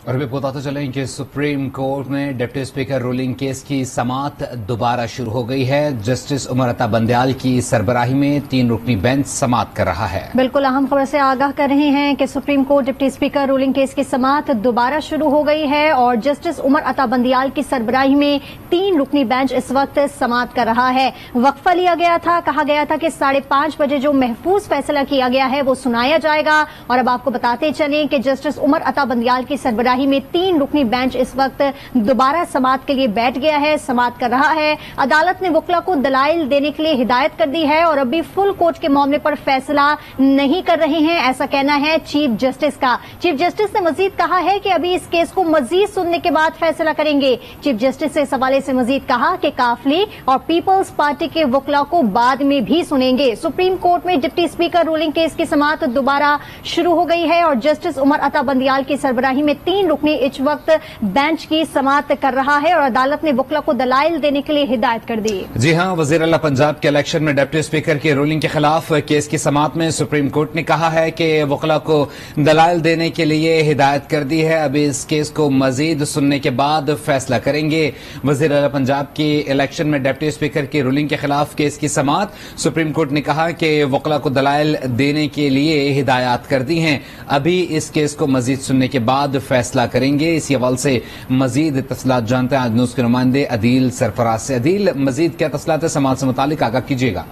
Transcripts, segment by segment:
और अभी बताते चलें कि सुप्रीम कोर्ट में डिप्टी स्पीकर रूलिंग केस की समाअत दोबारा शुरू हो गई है। जस्टिस उमर अता बंदयाल की सरबराही में 3 रुकनी बेंच समाअत कर रहा है। बिल्कुल अहम खबर से आगाह कर रहे हैं कि supreme court deputy speaker ruling case की समाअत दोबारा शुरू हो गई है और जस्टिस उमर अता बंदयाल की सरबराही में 3 रुकनी बेंच इस वक्त समाअत कर रहा है। वक्फा लिया गया था, कहा गया था कि 5:30 बजे जो महफूज फैसला किया गया है वो सुनाया जाएगा। और अब आपको बताते चलें कि जस्टिस उमर अता बंदयाल की सरबराही में 3 रुकनी बेंच इस वक्त दोबारा समाअत के लिए बैठ गया है, समाअत कर रहा है। अदालत ने वकला को दलाइल देने के लिए हिदायत कर दी है और अभी फुल कोर्ट के मामले पर फैसला नहीं कर रहे हैं, ऐसा कहना है चीफ जस्टिस का। चीफ जस्टिस ने मजीद कहा है कि अभी इस केस को मजीद सुनने के बाद फैसला करेंगे। चीफ जस्टिस ने इस हवाले से मजीद कहा कि काफली और पीपल्स पार्टी के वकला को बाद में भी सुनेंगे। सुप्रीम कोर्ट में डिप्टी स्पीकर रूलिंग केस की समाअत दोबारा शुरू हो गई है और जस्टिस उमर अता बंदयाल की सरबराही में 3 रुकनी इस वक्त बेंच की समाअत कर रहा है और अदालत ने वकला को दलाइल देने के लिए हिदायत कर दी। जी हां, वजीर आला पंजाब के इलेक्शन में डिप्टी स्पीकर की रूलिंग के खिलाफ केस की समाअत में सुप्रीम कोर्ट ने कहा है कि वकला को दलाइल देने के लिए हिदायत कर दी है। अभी इस केस को मजीद सुनने के बाद फैसला करेंगे। वजीर आला पंजाब की इलेक्शन में डिप्टी स्पीकर की रूलिंग के खिलाफ केस की समाअत, सुप्रीम कोर्ट ने कहा कि वकला को दलाइल देने के लिए हिदायत कर दी हैं। अभी इस केस को मजीद सुनने के बाद फैसला करेंगे। इसी हवाले से मजीद तफसीलात जानते हैं आज न्यूज के नुमाइंदे अदील सरफराज से। अदील, मजीद क्या तफसीलात है समाअत से मुतालिक आगाह कीजिएगा।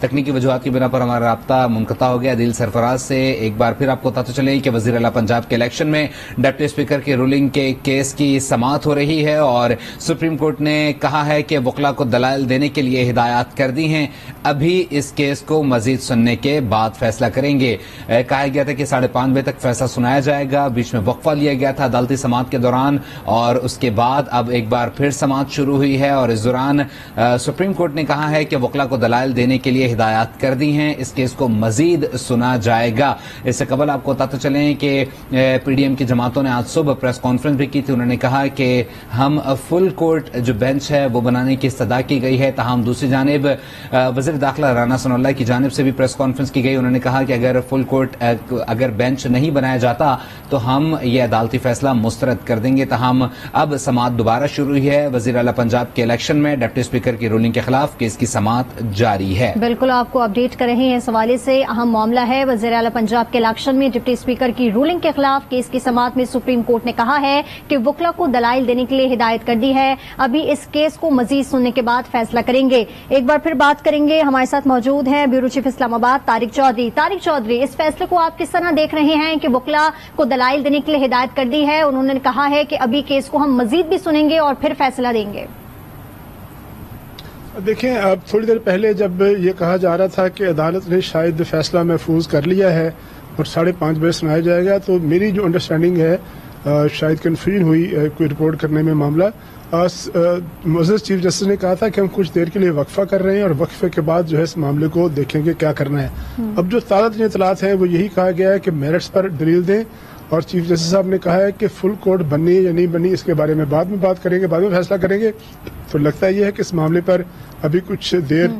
तकनीकी वजूहात की बिना पर हमारा राब्ता मुनक़ता हो गया अदील सरफराज से। एक बार फिर आपको बताते चले कि वज़ीर आला पंजाब के इलेक्शन में डिप्टी स्पीकर की रूलिंग के केस की समाअत हो रही है और सुप्रीम कोर्ट ने कहा है कि वकला को दलाइल देने के लिए हिदायत कर दी हैं। अभी इस केस को मजीद सुनने के बाद फैसला करेंगे। कहा गया था कि 5:30 बजे तक फैसला सुनाया जाएगा। बीच में वक्फा लिया गया था अदालती समाअत के दौरान और उसके बाद अब एक बार फिर समाअत शुरू हुई है और इस दौरान सुप्रीम कोर्ट ने कहा है कि वकला को दलाइल देने के लिए हिदायत कर दी हैं। इस केस को मजीद सुना जाएगा। इससे कबल आपको बताते चलें कि पीडीएम की जमातों ने आज सुबह प्रेस कॉन्फ्रेंस भी की थी। उन्होंने कहा कि हम फुल कोर्ट जो बेंच है वो बनाने की इस्तदा की गई है। ताहम दूसरी जानिब वज़ीर दाखिला राना सनाउल्लाह की जानिब से भी प्रेस कॉन्फ्रेंस की गई। उन्होंने कहा कि अगर फुल कोर्ट अगर बेंच नहीं बनाया जाता तो हम ये अदालती फैसला मुस्तरद कर देंगे। ताहम अब समाअत दोबारा शुरू हुई है। वज़ीर आला पंजाब के इलेक्शन में डिप्टी स्पीकर की रूलिंग के खिलाफ केस की समाअत जारी है। बिल्कुल आपको अपडेट कर रहे हैं इस हवाले से। अहम मामला है वज़ीर आला पंजाब के इलेक्शन में डिप्टी स्पीकर की रूलिंग के खिलाफ केस की समाअत में सुप्रीम कोर्ट ने कहा है कि वकला को दलाइल देने के लिए हिदायत कर दी है। अभी इस केस को मजीद सुनने के बाद फैसला करेंगे। एक बार फिर बात करेंगे, हमारे साथ मौजूद हैं ब्यूरो चीफ इस्लामाबाद तारिक चौधरी। तारिक चौधरी, इस फैसले को आप किस तरह देख रहे हैं कि वकला को दलाइल देने के लिए हिदायत कर दी है? उन्होंने कहा है कि अभी केस को हम मजीद भी सुनेंगे और फिर फैसला देंगे। देखें, अब थोड़ी देर पहले जब ये कहा जा रहा था कि अदालत ने शायद फैसला महफूज कर लिया है और 5:30 बजे सुनाया जाएगा, तो मेरी जो अंडरस्टैंडिंग है शायद कन्फ्यूजन हुई कोई रिपोर्ट करने में मामला। मुअज़्ज़ज़ चीफ जस्टिस ने कहा था कि हम कुछ देर के लिए वक्फा कर रहे हैं और वक्फे के बाद जो है इस मामले को देखेंगे क्या करना है। अब जो ताज़ा इत्तलात हैं वो यही कहा गया है कि मेरिट्स पर दलील दें और चीफ जस्टिस साहब ने कहा है कि फुल कोर्ट बननी है या नहीं बननी इसके बारे में बाद में बात करेंगे, बाद में फैसला करेंगे। तो लगता है ये है कि इस मामले पर अभी कुछ देर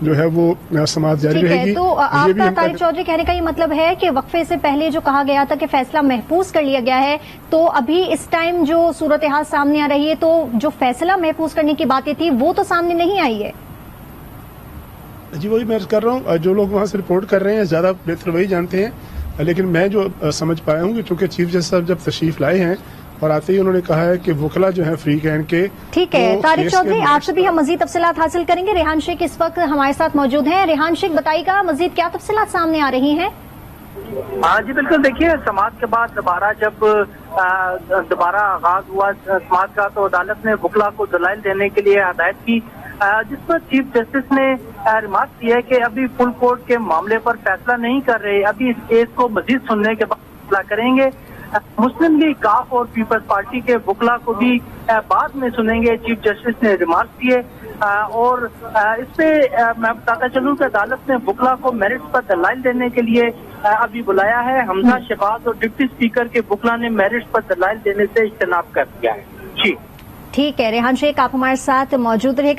जो है वो समाअत जारी रहेगी। तो आपका तारिक चौधरी कहने का ये मतलब है कि वक्फे से पहले जो कहा गया था कि फैसला महफूज कर लिया गया है, तो अभी इस टाइम जो सूरत हाल सामने आ रही है तो जो फैसला महफूज करने की बातें थी वो तो सामने नहीं आई है। जी वही मैं कर रहा हूँ, जो लोग वहाँ से रिपोर्ट कर रहे हैं ज्यादा बेहतर वही जानते हैं, लेकिन मैं जो समझ पाया हूँ कि चूंकि चीफ जस्टिस साहब जब तशरीफ लाए हैं और आते ही उन्होंने कहा है कि वकला जो है फ्री हैंड के। ठीक है तारिक चौधरी, आपसे भी हम मजीद तफसीलात हासिल करेंगे। रेहान शेख इस वक्त हमारे साथ मौजूद हैं। रेहान शेख, बताइएगा मजीद क्या तफसीलात सामने आ रही हैं? हाँ जी बिल्कुल, देखिए समाअत के बाद दोबारा जब दोबारा आगाज हुआ समाअत का तो अदालत ने वकला को दलाइल देने के लिए हिदायत की, जिस पर चीफ जस्टिस ने रिमार्क किया है कि अभी फुल कोर्ट के मामले पर फैसला नहीं कर रहे, अभी इस केस को मजीद सुनने के बाद फैसला करेंगे। मुस्लिम लीग काफ और पीपल्स पार्टी के वकला को भी बाद में सुनेंगे, चीफ जस्टिस ने रिमार्क दिए। और इस पे मैं बताता चलूं कि अदालत ने वकला को मेरिट्स पर दलाइल देने के लिए अभी बुलाया है। हमजा शहबाज और डिप्टी स्पीकर के वकला ने मेरिट्स पर दलाइल देने से इज्तनाब कर दिया है। जी ठीक है रेहान शेख, आप हमारे साथ मौजूद रहे।